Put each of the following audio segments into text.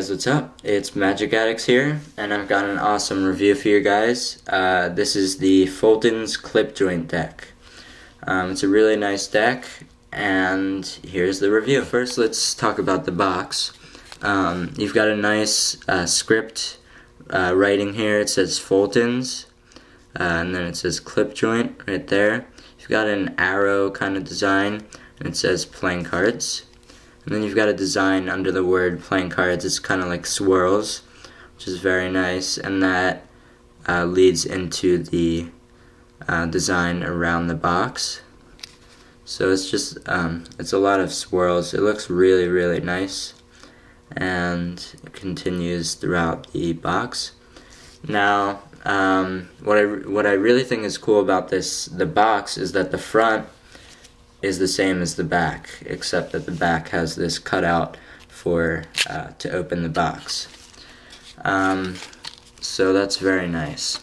guys, what's up? It's Magic Addicts here, and I've got an awesome review for you guys. This is the Fulton's Clip Joint deck. It's a really nice deck, and here's the review. First, let's talk about the box. You've got a nice script writing here. It says Fulton's, and then it says Clip Joint right there. You've got an arrow kind of design, and it says playing cards. And then you've got a design under the word playing cards. It's kind of like swirls, which is very nice, and that leads into the design around the box. So it's just it's a lot of swirls. It looks really, really nice, and it continues throughout the box. Now, what I really think is cool about the box is that the front is the same as the back, except that the back has this cutout for to open the box. So that's very nice.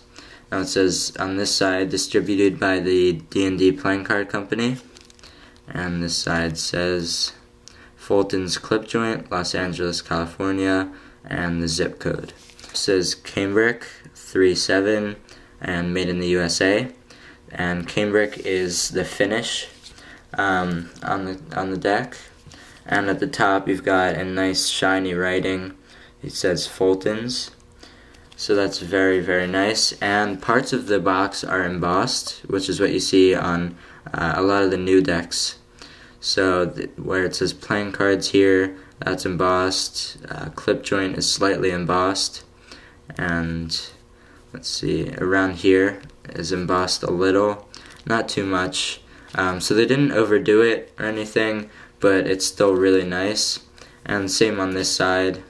Now it says on this side, distributed by the D&D Playing Card Company, and this side says Fulton's Clip Joint, Los Angeles, California, and the zip code. It says cambric 37 and made in the USA, and cambric is the finish on the deck, and at the top you've got a nice shiny writing. It says Fulton's, so that's very, very nice. And parts of the box are embossed, which is what you see on a lot of the new decks. So where it says playing cards here, that's embossed. Clip joint is slightly embossed, and let's see, around here is embossed a little, not too much. So they didn't overdo it or anything, but it's still really nice. And same on this side.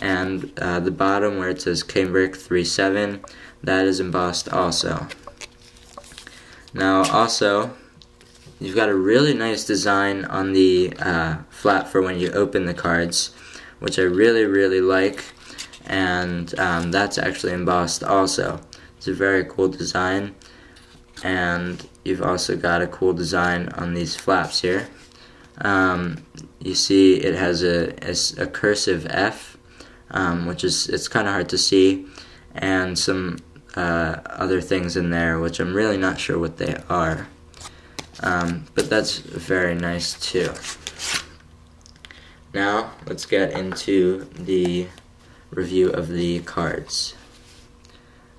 And the bottom where it says cambric 37, that is embossed also. Now also, you've got a really nice design on the flap for when you open the cards, which I really, really like. And that's actually embossed also. It's a very cool design. And you've also got a cool design on these flaps here. You see it has a cursive F, which it's kind of hard to see, and some other things in there which I'm really not sure what they are, but that's very nice too. Now let's get into the review of the cards.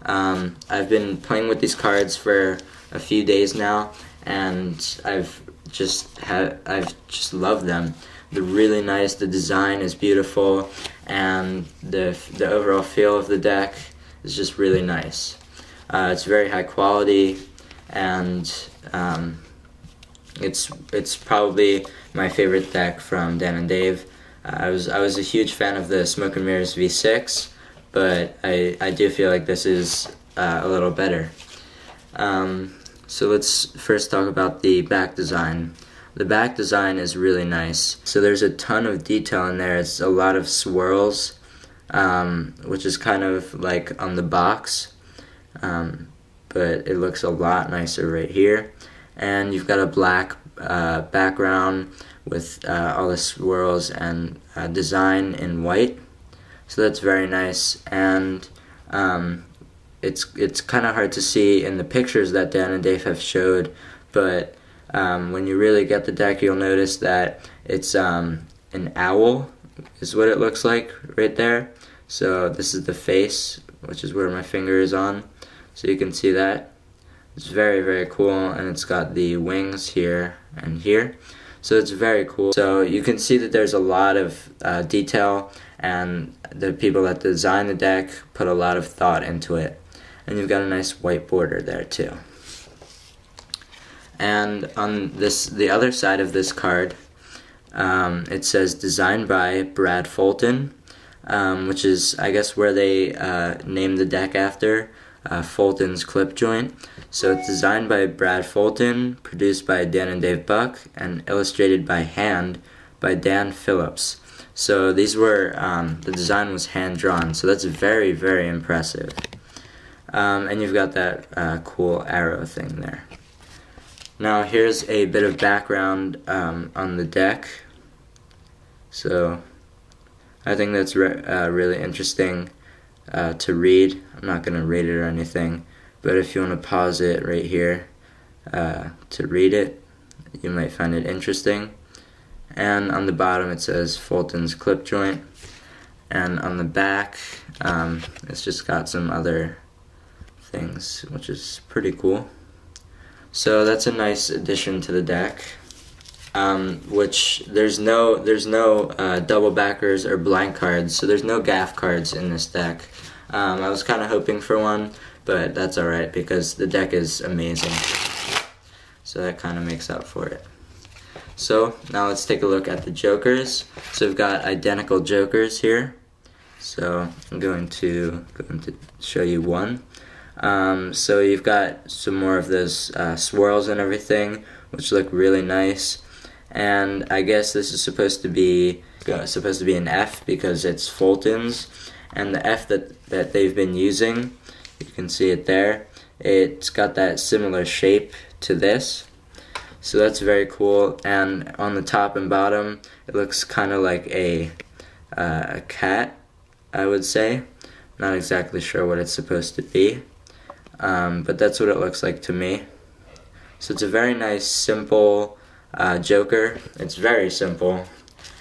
I've been playing with these cards for a few days now, and I've just loved them. They're really nice. The design is beautiful, and the overall feel of the deck is just really nice. It's very high quality, and it's probably my favorite deck from Dan and Dave. I was a huge fan of the Smoke and Mirrors V6, but I do feel like this is a little better. So let's first talk about the back design. The back design is really nice. So there's a ton of detail in there. It's a lot of swirls, which is kind of like on the box, but it looks a lot nicer right here. And you've got a black background with all the swirls and design in white. So that's very nice, and it's kind of hard to see in the pictures that Dan and Dave have showed, but when you really get the deck, you'll notice that it's an owl is what it looks like right there. So this is the face, which is where my finger is on, so you can see that. It's very, very cool, and it's got the wings here and here, so it's very cool. So you can see that there's a lot of detail, and the people that designed the deck put a lot of thought into it. And you've got a nice white border there too. And on the other side of this card, it says designed by Brad Fulton, which is, I guess, where they named the deck after, Fulton's Clip Joint. So it's designed by Brad Fulton, produced by Dan and Dave Buck, and illustrated by hand by Dan Phillips. So these were, the design was hand drawn, so that's very, very impressive. And you've got that cool arrow thing there. Now here's a bit of background on the deck. So I think that's really interesting to read. I'm not going to rate it or anything, but if you want to pause it right here to read it, you might find it interesting. And on the bottom it says Fulton's clip joint, and on the back it's just got some other things, which is pretty cool. So that's a nice addition to the deck. Which there's no double backers or blank cards, so there's no gaff cards in this deck. I was kind of hoping for one, but that's alright because the deck is amazing. So that kind of makes up for it. So now let's take a look at the jokers. So we've got identical jokers here. So I'm going to show you one. So you've got some more of those swirls and everything, which look really nice. And I guess this is supposed to be an F because it's Fulton's, and the F that they've been using, you can see it there. It's got that similar shape to this, so that's very cool. And on the top and bottom, it looks kind of like a cat, I would say. Not exactly sure what it's supposed to be, but that's what it looks like to me. So it's a very nice, simple joker. It's very simple,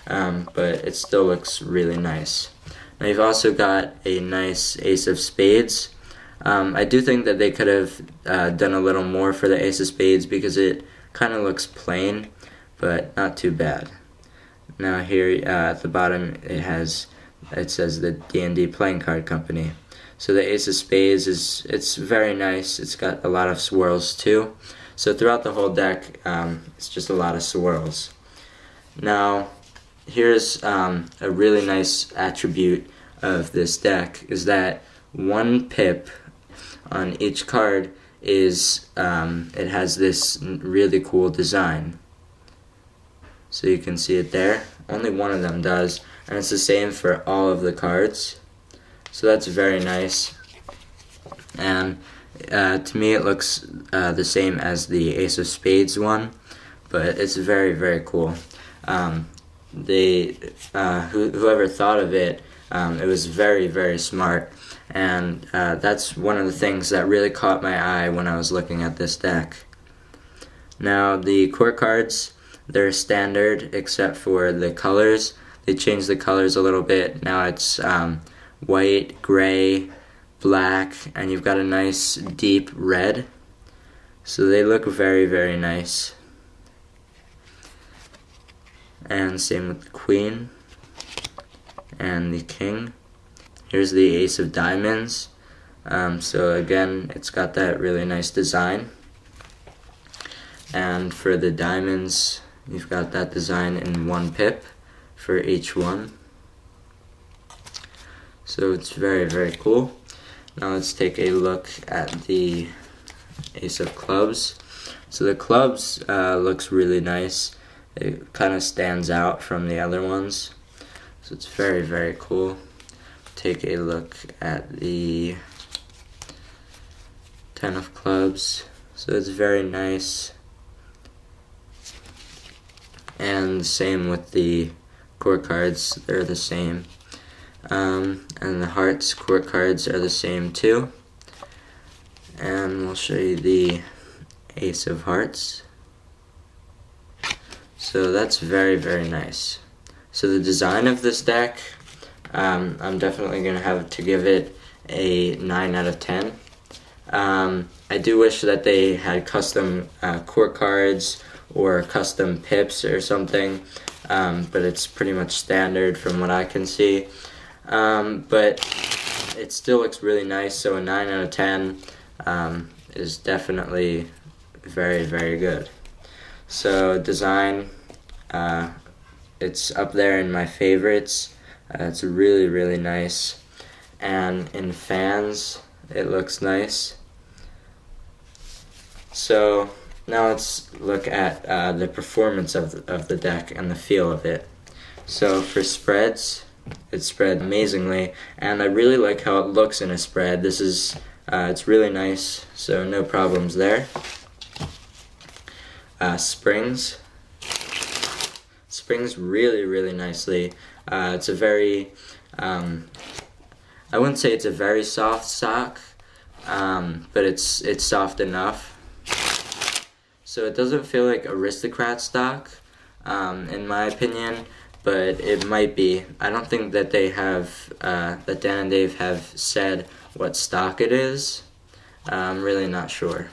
but it still looks really nice. Now you've also got a nice ace of spades. I do think that they could have done a little more for the ace of spades because it kind of looks plain, but not too bad. Now here at the bottom it says the D&D Playing Card Company. So the ace of spades it's very nice. It's got a lot of swirls too. So throughout the whole deck, it's just a lot of swirls. Now, here's a really nice attribute of this deck, is that one pip on each card is, it has this really cool design. So you can see it there. Only one of them does, and it's the same for all of the cards. So that's very nice. And to me it looks the same as the ace of spades one, but it's very, very cool. Whoever thought of it, it was very, very smart, and that's one of the things that really caught my eye when I was looking at this deck. Now the core cards, they're standard except for the colors. They changed the colors a little bit. Now it's white, gray, black, and you've got a nice deep red. So they look very, very nice. And same with the queen and the king. Here's the ace of diamonds. So again, it's got that really nice design. And for the diamonds, you've got that design in one pip for each one. So it's very, very cool. Now let's take a look at the ace of clubs. So the clubs looks really nice. It kind of stands out from the other ones. So it's very, very cool. Take a look at the 10 of clubs. So it's very nice. And same with the core cards, they're the same. And the hearts core cards are the same too. And we'll show you the ace of hearts. So that's very, very nice. So the design of this deck, I'm definitely going to have to give it a 9 out of 10. I do wish that they had custom core cards or custom pips or something, but it's pretty much standard from what I can see. But it still looks really nice, so a 9 out of 10 is definitely very, very good. So design, it's up there in my favorites. It's really, really nice. And in fans, it looks nice. So now let's look at the performance of the deck and the feel of it. So for spreads, it spread amazingly, and I really like how it looks in a spread. This is it's really nice, so no problems there. Springs really, really nicely. It's a very, I wouldn't say it's a very soft sock, but it's soft enough. So it doesn't feel like Aristocrat stock, in my opinion, but it might be. I don't think that they have, that Dan and Dave have said what stock it is. I'm really not sure.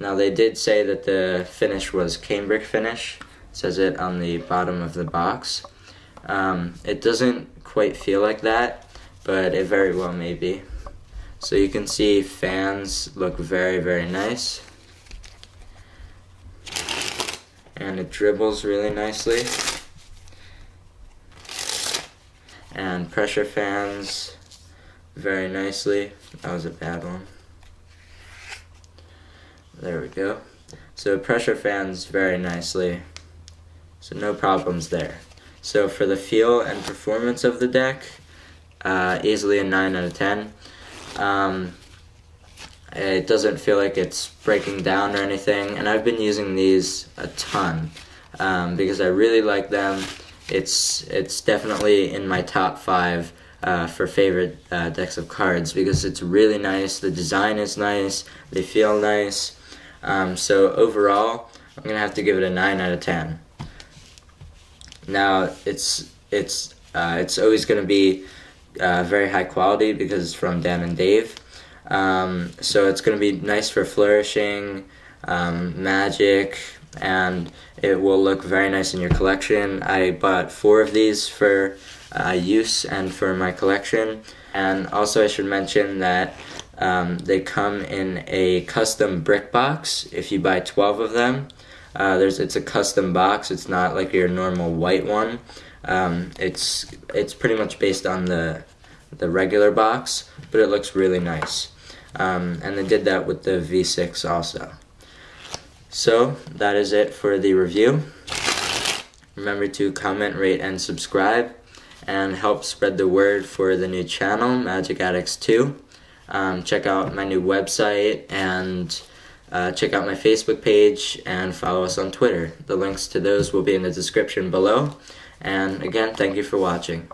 Now they did say that the finish was cambric finish. It says it on the bottom of the box. It doesn't quite feel like that, but it very well may be. So you can see fans look very, very nice. And it dribbles really nicely. And pressure fans very nicely. That was a bad one. There we go. So pressure fans very nicely. So no problems there. So for the feel and performance of the deck, easily a 9 out of 10. It doesn't feel like it's breaking down or anything, and I've been using these a ton because I really like them. It's definitely in my top 5 for favorite decks of cards because it's really nice. The design is nice. They feel nice. So overall, I'm gonna have to give it a 9 out of 10. Now it's always gonna be very high quality because it's from Dan and Dave. So it's going to be nice for flourishing, magic, and it will look very nice in your collection. I bought 4 of these for use and for my collection. And also I should mention that they come in a custom brick box if you buy 12 of them. It's a custom box. It's not like your normal white one. It's pretty much based on the regular box, but it looks really nice. And they did that with the V6 also. So that is it for the review. Remember to comment, rate, and subscribe, and help spread the word for the new channel, Magic Addicts 2. Check out my new website, and check out my Facebook page, and follow us on Twitter. The links to those will be in the description below. And again, thank you for watching.